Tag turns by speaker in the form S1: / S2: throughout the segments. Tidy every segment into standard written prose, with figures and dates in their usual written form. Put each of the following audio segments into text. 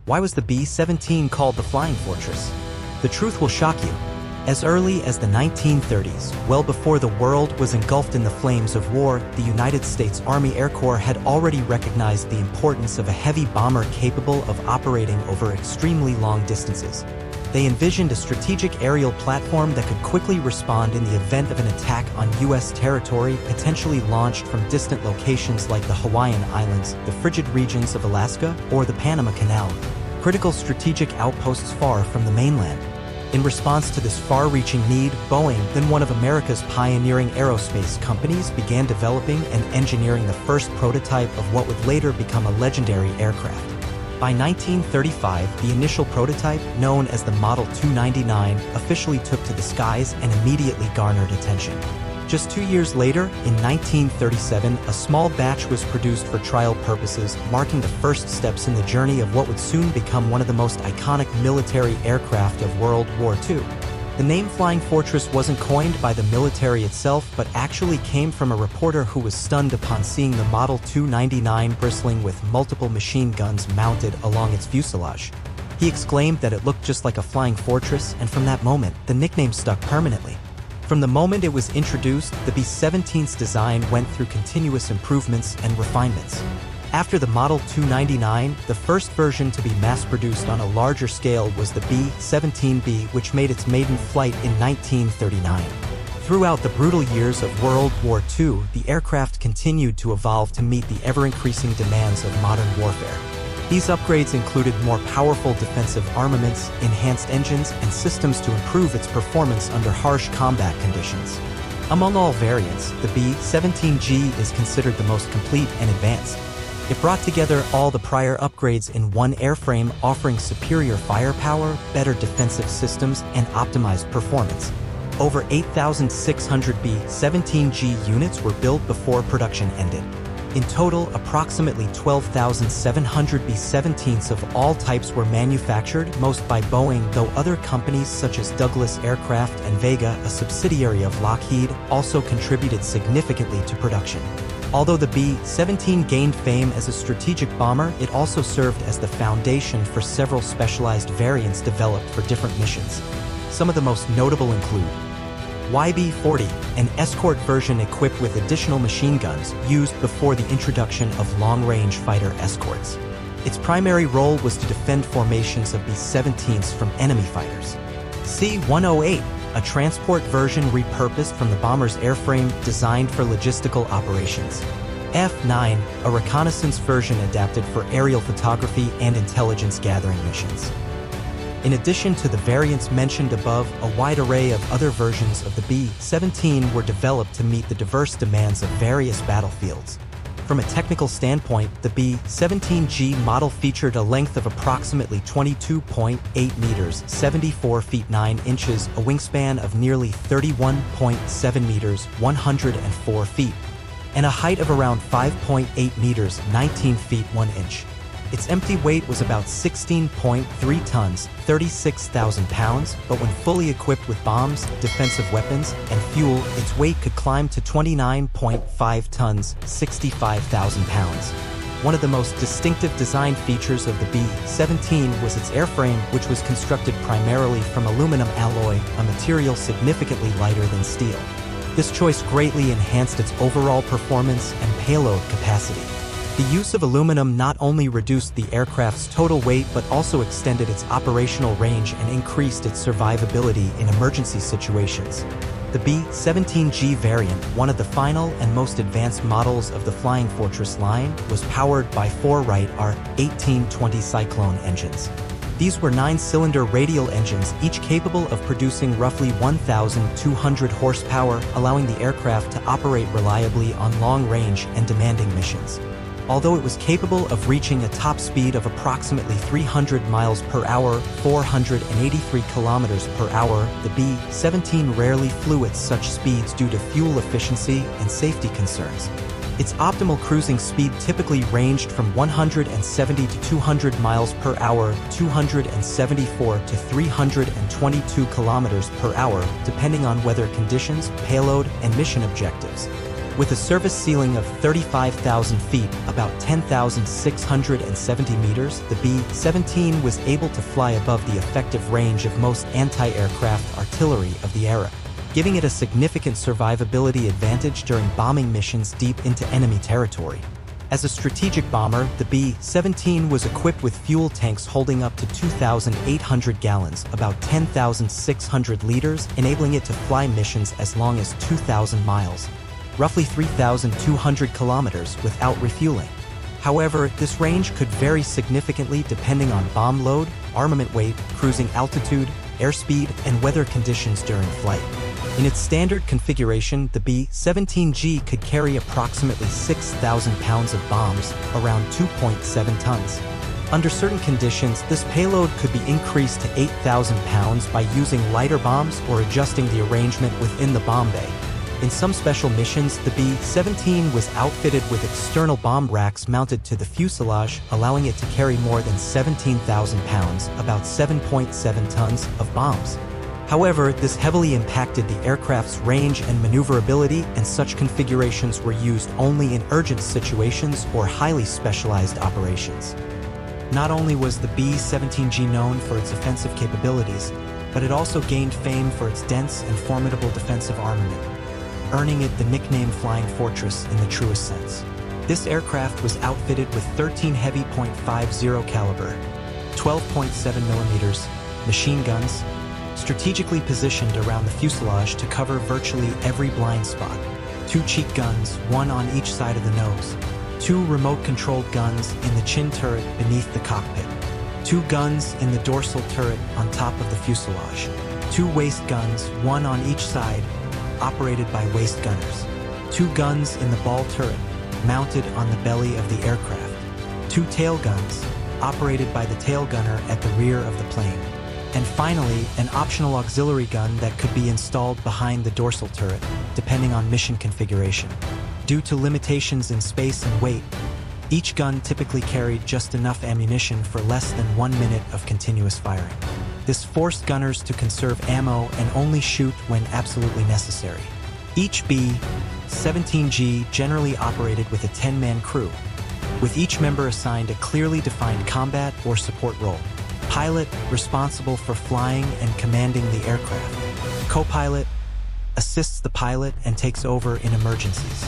S1: Why was the B-17 called the Flying Fortress? The truth will shock you. As early as the 1930s, well before the world was engulfed in the flames of war, the United States Army Air Corps had already recognized the importance of a heavy bomber capable of operating over extremely long distances. They envisioned a strategic aerial platform that could quickly respond in the event of an attack on U.S. territory, potentially launched from distant locations like the Hawaiian Islands, the frigid regions of Alaska, or the Panama Canal, critical strategic outposts far from the mainland. In response to this far-reaching need, Boeing, then one of America's pioneering aerospace companies, began developing and engineering the first prototype of what would later become a legendary aircraft. By 1935, the initial prototype, known as the Model 299, officially took to the skies and immediately garnered attention. Just 2 years later, in 1937, a small batch was produced for trial purposes, marking the first steps in the journey of what would soon become one of the most iconic military aircraft of World War II. The name Flying Fortress wasn't coined by the military itself, but actually came from a reporter who was stunned upon seeing the Model 299 bristling with multiple machine guns mounted along its fuselage. He exclaimed that it looked just like a flying fortress, and from that moment, the nickname stuck permanently. From the moment it was introduced, the B-17's design went through continuous improvements and refinements. After the Model 299, the first version to be mass-produced on a larger scale was the B-17B, which made its maiden flight in 1939. Throughout the brutal years of World War II, the aircraft continued to evolve to meet the ever-increasing demands of modern warfare. These upgrades included more powerful defensive armaments, enhanced engines, and systems to improve its performance under harsh combat conditions. Among all variants, the B-17G is considered the most complete and advanced. It brought together all the prior upgrades in one airframe, offering superior firepower, better defensive systems, and optimized performance. Over 8,600 B-17G units were built before production ended. In total, approximately 12,700 B-17s of all types were manufactured, most by Boeing, though other companies such as Douglas Aircraft and Vega, a subsidiary of Lockheed, also contributed significantly to production. Although the B-17 gained fame as a strategic bomber, it also served as the foundation for several specialized variants developed for different missions. Some of the most notable include YB-40, an escort version equipped with additional machine guns used before the introduction of long-range fighter escorts. Its primary role was to defend formations of B-17s from enemy fighters. C-108, a transport version repurposed from the bomber's airframe designed for logistical operations. F-9, a reconnaissance version adapted for aerial photography and intelligence gathering missions. In addition to the variants mentioned above, a wide array of other versions of the B-17 were developed to meet the diverse demands of various battlefields. From a technical standpoint, the B-17G model featured a length of approximately 22.8 meters, 74 feet 9 inches, a wingspan of nearly 31.7 meters, 104 feet, and a height of around 5.8 meters, 19 feet 1 inch. Its empty weight was about 16.3 tons, 36,000 pounds, but when fully equipped with bombs, defensive weapons, and fuel, its weight could climb to 29.5 tons, 65,000 pounds. One of the most distinctive design features of the B-17 was its airframe, which was constructed primarily from aluminum alloy, a material significantly lighter than steel. This choice greatly enhanced its overall performance and payload capacity. The use of aluminum not only reduced the aircraft's total weight but also extended its operational range and increased its survivability in emergency situations. The B-17G variant, one of the final and most advanced models of the Flying Fortress line, was powered by four Wright R-1820 Cyclone engines. These were 9-cylinder radial engines, each capable of producing roughly 1,200 horsepower, allowing the aircraft to operate reliably on long-range and demanding missions. Although it was capable of reaching a top speed of approximately 300 miles per hour, 483 kilometers per hour, the B-17 rarely flew at such speeds due to fuel efficiency and safety concerns. Its optimal cruising speed typically ranged from 170 to 200 miles per hour, 274 to 322 kilometers per hour, depending on weather conditions, payload, and mission objectives. With a service ceiling of 35,000 feet, about 10,670 meters, the B-17 was able to fly above the effective range of most anti-aircraft artillery of the era, giving it a significant survivability advantage during bombing missions deep into enemy territory. As a strategic bomber, the B-17 was equipped with fuel tanks holding up to 2,800 gallons, about 10,600 liters, enabling it to fly missions as long as 2,000 miles, roughly 3,200 kilometers, without refueling. However, this range could vary significantly depending on bomb load, armament weight, cruising altitude, airspeed, and weather conditions during flight. In its standard configuration, the B-17G could carry approximately 6,000 pounds of bombs, around 2.7 tons. Under certain conditions, this payload could be increased to 8,000 pounds by using lighter bombs or adjusting the arrangement within the bomb bay. In some special missions, the B-17 was outfitted with external bomb racks mounted to the fuselage, allowing it to carry more than 17,000 pounds, about 7.7 tons, of bombs. However, this heavily impacted the aircraft's range and maneuverability, and such configurations were used only in urgent situations or highly specialized operations. Not only was the B-17G known for its offensive capabilities, but it also gained fame for its dense and formidable defensive armament, earning it the nickname Flying Fortress in the truest sense. This aircraft was outfitted with 13 heavy .50 caliber, 12.7 millimeters machine guns, strategically positioned around the fuselage to cover virtually every blind spot, 2 cheek guns, 1 on each side of the nose, 2 remote-controlled guns in the chin turret beneath the cockpit, 2 guns in the dorsal turret on top of the fuselage, 2 waist guns, 1 on each side, operated by waist gunners, 2 guns in the ball turret, mounted on the belly of the aircraft, 2 tail guns, operated by the tail gunner at the rear of the plane, and finally, an optional auxiliary gun that could be installed behind the dorsal turret, depending on mission configuration. Due to limitations in space and weight, each gun typically carried just enough ammunition for less than 1 minute of continuous firing. This forced gunners to conserve ammo and only shoot when absolutely necessary. Each B-17G generally operated with a 10-man crew, with each member assigned a clearly defined combat or support role. Pilot, responsible for flying and commanding the aircraft. Co-pilot, assists the pilot and takes over in emergencies.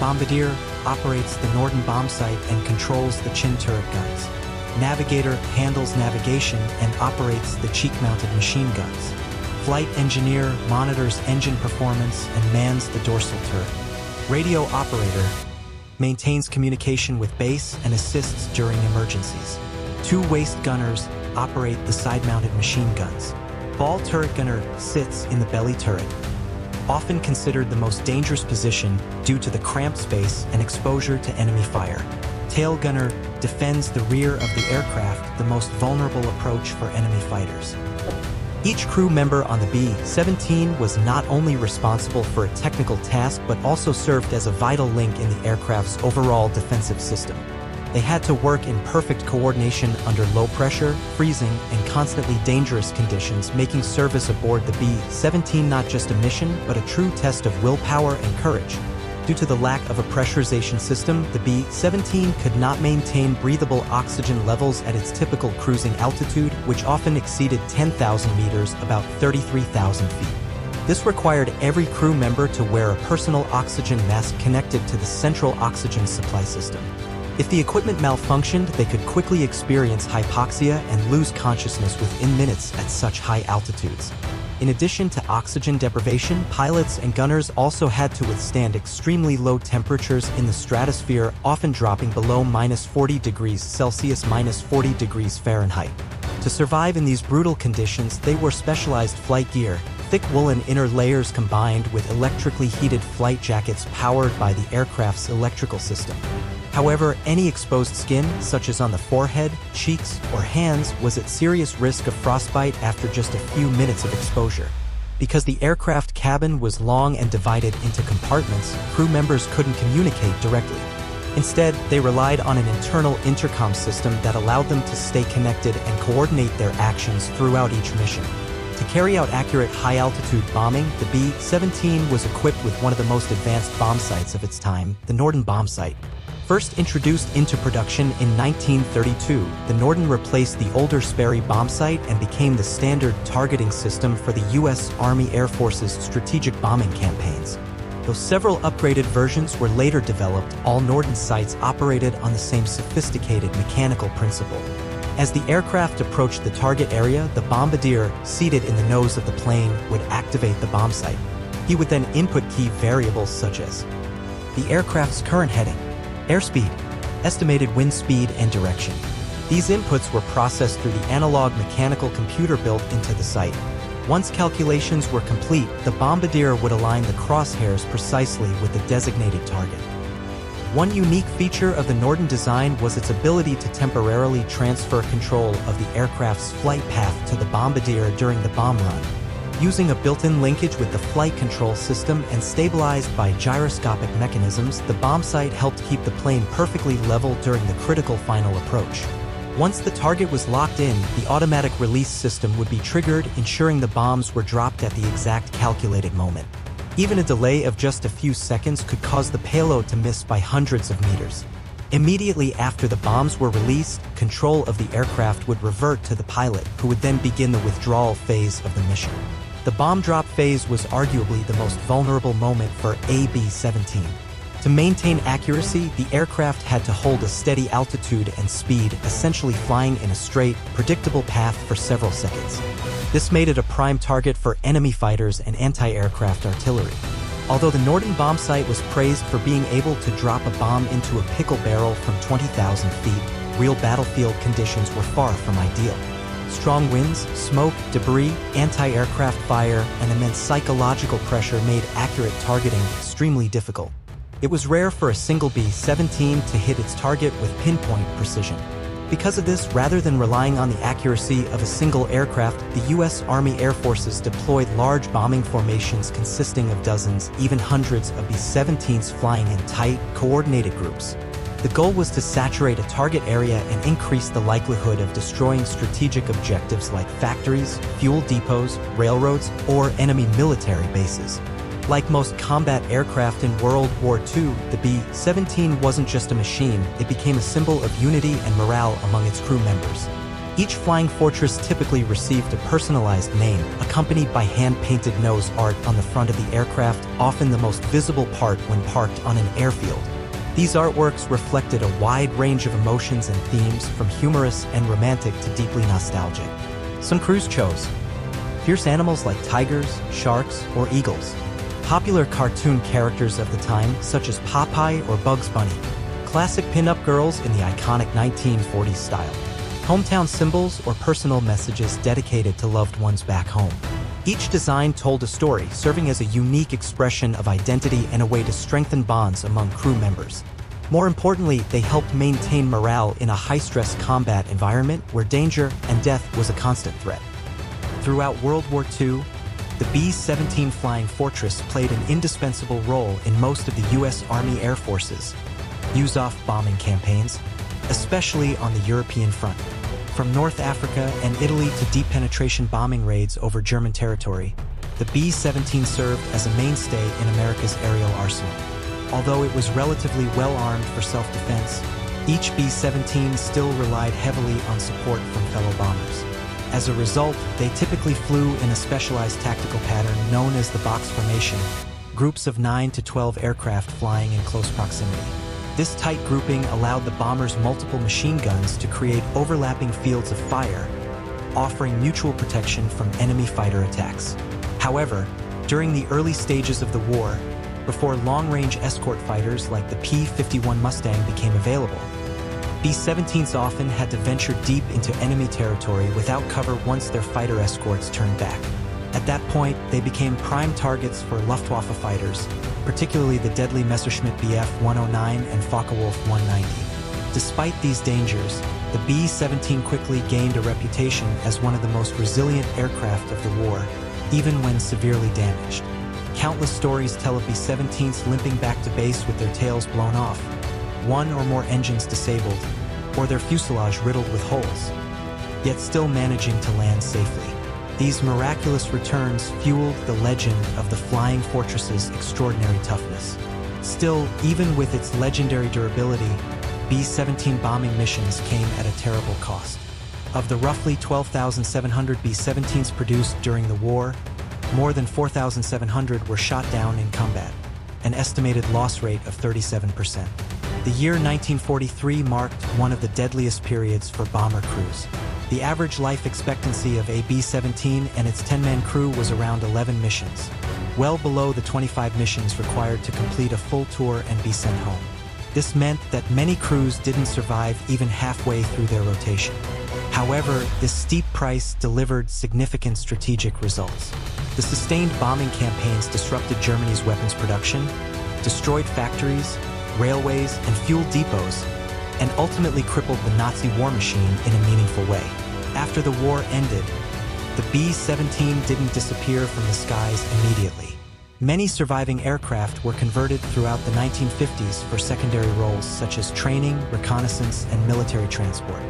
S1: Bombardier, operates the Norden bomb site and controls the chin turret guns. Navigator, handles navigation and operates the cheek-mounted machine guns. Flight engineer, monitors engine performance and mans the dorsal turret. Radio operator, maintains communication with base and assists during emergencies. 2 waist gunners operate the side-mounted machine guns. Ball turret gunner sits in the belly turret, often considered the most dangerous position due to the cramped space and exposure to enemy fire. Tail gunner defends the rear of the aircraft, the most vulnerable approach for enemy fighters. Each crew member on the B-17 was not only responsible for a technical task but also served as a vital link in the aircraft's overall defensive system. They had to work in perfect coordination under low pressure, freezing, and constantly dangerous conditions, making service aboard the B-17 not just a mission, but a true test of willpower and courage. Due to the lack of a pressurization system, the B-17 could not maintain breathable oxygen levels at its typical cruising altitude, which often exceeded 10,000 meters, about 33,000 feet. This required every crew member to wear a personal oxygen mask connected to the central oxygen supply system. If the equipment malfunctioned, they could quickly experience hypoxia and lose consciousness within minutes at such high altitudes. In addition to oxygen deprivation, pilots and gunners also had to withstand extremely low temperatures in the stratosphere, often dropping below -40 degrees Celsius, -40 degrees Fahrenheit. To survive in these brutal conditions, they wore specialized flight gear, thick woolen inner layers combined with electrically heated flight jackets powered by the aircraft's electrical system. However, any exposed skin, such as on the forehead, cheeks, or hands, was at serious risk of frostbite after just a few minutes of exposure. Because the aircraft cabin was long and divided into compartments, crew members couldn't communicate directly. Instead, they relied on an internal intercom system that allowed them to stay connected and coordinate their actions throughout each mission. To To carry out accurate high-altitude bombing, the B-17 was equipped with one of the most advanced bomb sights of its time, the Norden bomb sight. First introduced into production in 1932, the Norden replaced the older Sperry bomb sight and became the standard targeting system for the U.S. Army Air Force's strategic bombing campaigns. Though several upgraded versions were later developed, all Norden sights operated on the same sophisticated mechanical principle. As the aircraft approached the target area, the bombardier, seated in the nose of the plane, would activate the bomb sight. He would then input key variables such as the aircraft's current heading, airspeed, estimated wind speed, and direction. These inputs were processed through the analog mechanical computer built into the sight. Once calculations were complete, the bombardier would align the crosshairs precisely with the designated target. One unique feature of the Norden design was its ability to temporarily transfer control of the aircraft's flight path to the bombardier during the bomb run. Using a built-in linkage with the flight control system and stabilized by gyroscopic mechanisms, the bomb sight helped keep the plane perfectly level during the critical final approach. Once the target was locked in, the automatic release system would be triggered, ensuring the bombs were dropped at the exact calculated moment. Even a delay of just a few seconds could cause the payload to miss by hundreds of meters. Immediately after the bombs were released, control of the aircraft would revert to the pilot, who would then begin the withdrawal phase of the mission. The bomb drop phase was arguably the most vulnerable moment for a B-17. To maintain accuracy, the aircraft had to hold a steady altitude and speed, essentially flying in a straight, predictable path for several seconds. This made it a prime target for enemy fighters and anti-aircraft artillery. Although the Norden bomb sight was praised for being able to drop a bomb into a pickle barrel from 20,000 feet, real battlefield conditions were far from ideal. Strong winds, smoke, debris, anti-aircraft fire, and immense psychological pressure made accurate targeting extremely difficult. It was rare for a single B-17 to hit its target with pinpoint precision. Because of this, rather than relying on the accuracy of a single aircraft, the U.S. Army Air Forces deployed large bombing formations consisting of dozens, even hundreds of B-17s flying in tight, coordinated groups. The goal was to saturate a target area and increase the likelihood of destroying strategic objectives like factories, fuel depots, railroads, or enemy military bases. Like most combat aircraft in World War II, the B-17 wasn't just a machine, it became a symbol of unity and morale among its crew members. Each flying fortress typically received a personalized name, accompanied by hand-painted nose art on the front of the aircraft, often the most visible part when parked on an airfield. These artworks reflected a wide range of emotions and themes, from humorous and romantic to deeply nostalgic. Some crews chose fierce animals like tigers, sharks, or eagles. Popular cartoon characters of the time, such as Popeye or Bugs Bunny. Classic pin-up girls in the iconic 1940s style. Hometown symbols or personal messages dedicated to loved ones back home. Each design told a story, serving as a unique expression of identity and a way to strengthen bonds among crew members. More importantly, they helped maintain morale in a high-stress combat environment where danger and death was a constant threat. Throughout World War II, the B-17 Flying Fortress played an indispensable role in most of the U.S. Army Air Force's use-off bombing campaigns, especially on the European front. From North Africa and Italy to deep penetration bombing raids over German territory, the B-17 served as a mainstay in America's aerial arsenal. Although it was relatively well-armed for self-defense, each B-17 still relied heavily on support from fellow bombers. As a result, they typically flew in a specialized tactical pattern known as the box formation, groups of 9 to 12 aircraft flying in close proximity. This tight grouping allowed the bombers multiple machine guns to create overlapping fields of fire, offering mutual protection from enemy fighter attacks. However, during the early stages of the war, before long-range escort fighters like the P-51 Mustang became available, B-17s often had to venture deep into enemy territory without cover once their fighter escorts turned back. At that point, they became prime targets for Luftwaffe fighters, particularly the deadly Messerschmitt Bf-109 and Focke-Wulf 190. Despite these dangers, the B-17 quickly gained a reputation as one of the most resilient aircraft of the war, even when severely damaged. Countless stories tell of B-17s limping back to base with their tails blown off, one or more engines disabled, or their fuselage riddled with holes, yet still managing to land safely. These miraculous returns fueled the legend of the Flying Fortress's extraordinary toughness. Still, even with its legendary durability, B-17 bombing missions came at a terrible cost. Of the roughly 12,700 B-17s produced during the war, more than 4,700 were shot down in combat, an estimated loss rate of 37%. The year 1943 marked one of the deadliest periods for bomber crews. The average life expectancy of a B-17 and its 10-man crew was around 11 missions, well below the 25 missions required to complete a full tour and be sent home. This meant that many crews didn't survive even halfway through their rotation. However, this steep price delivered significant strategic results. The sustained bombing campaigns disrupted Germany's weapons production, destroyed factories, railways, and fuel depots, and ultimately crippled the Nazi war machine in a meaningful way. After the war ended, the B-17 didn't disappear from the skies immediately. Many surviving aircraft were converted throughout the 1950s for secondary roles such as training, reconnaissance, and military transport.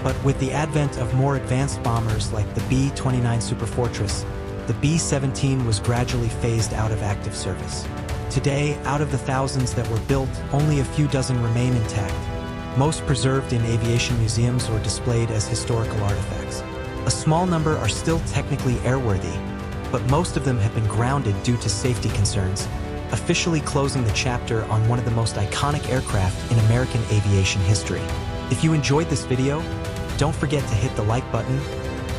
S1: But with the advent of more advanced bombers like the B-29 Superfortress, the B-17 was gradually phased out of active service. Today, out of the thousands that were built, only a few dozen remain intact, most preserved in aviation museums or displayed as historical artifacts. A small number are still technically airworthy, but most of them have been grounded due to safety concerns, officially closing the chapter on one of the most iconic aircraft in American aviation history. If you enjoyed this video, don't forget to hit the like button,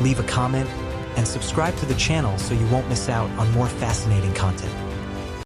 S1: leave a comment, and subscribe to the channel so you won't miss out on more fascinating content.